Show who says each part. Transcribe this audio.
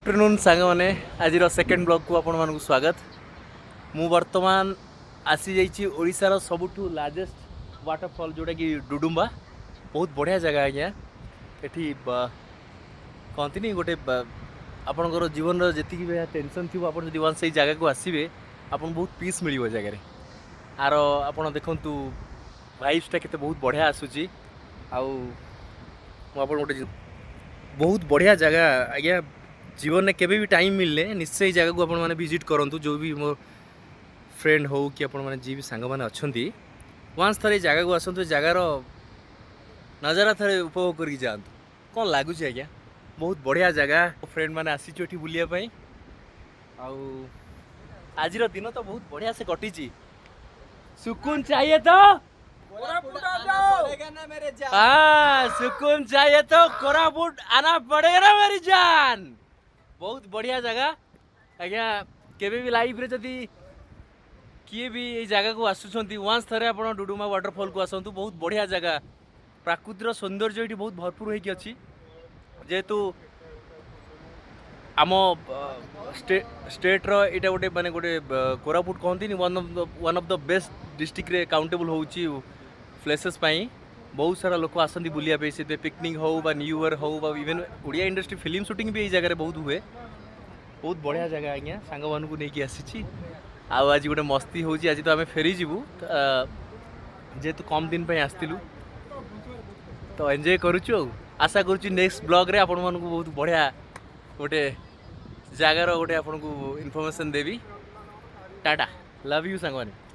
Speaker 1: Afternoon सांग मैंने आज सेकेंड ब्लॉग को आपण मानक स्वागत। मु वर्तमान आसी जाइए ओडिशार सबुठु लार्जेस्ट वाटरफॉल जोटा कि डुडुम्बा। बहुत बढ़िया जगह आज्ञा। ये कहती गोटे आपणकर जीवन जी भी टेंशन थी आप वंस से जगह को आसवे आप बहुत पीस मिल जगह आर आप देखु वाइब्सटा के बहुत बढ़िया आसूची। गोटे बहुत बढ़िया जगह आज्ञा। जीवन में केवे भी टाइम मिलने निश्चय जगह को आपण मैंने विजिट करूँ। जो भी मो फ्रेंड हो कि आपण मैंने जी भी सांग मैंने अच्छा वंस थे जगह को आसतु जगार नजारा थे उपभोग करके जातु। कौन लगुच आज्ञा बहुत बढ़िया जगह। फ्रेंड मैंने आसी बुलायापी आज दिन तो बहुत बढ़िया से कटी। सुकून चाहिए तो हाँ सुकून चाहिए तो कोरापुट आना पड़ेगा ना मेरी जान। बहुत बढ़िया जगह आज्ञा। केवे भी लाइफ रे जदि किए भी ये जगह को आसुंच वंस थे आप डुडुमा वाटरफॉल को आसतु। बहुत बढ़िया जगह प्राकृतिर सौंदर्य ये बहुत भरपूर होगी अच्छी। जेहेतु आम स्टेट रो इटा गोटे माने गोटे कोरापुट कहती one of the best district रे काउंटेबल होची प्लेसेस पाई। बहुत सारा लोक आसती बुलायापी से पिकनिक हो बा न्यू ईयर हो बा even Odia industry film shooting भी यही जगह बहुत हुए। बहुत बढ़िया जगह आज्ञा सांग मानू नहीं आसी। आज गोटे मस्ती हो आज तो आम फेरी जीवु जेहेतु कम दिन पे आसलु तो एंजॉय करुचु। आशा करुच्ची नेक्स्ट ब्लॉग रे आपण मानू बहुत बढ़िया गोटे जगार गोटे आपन को information Devi. Tata love you सांग माने।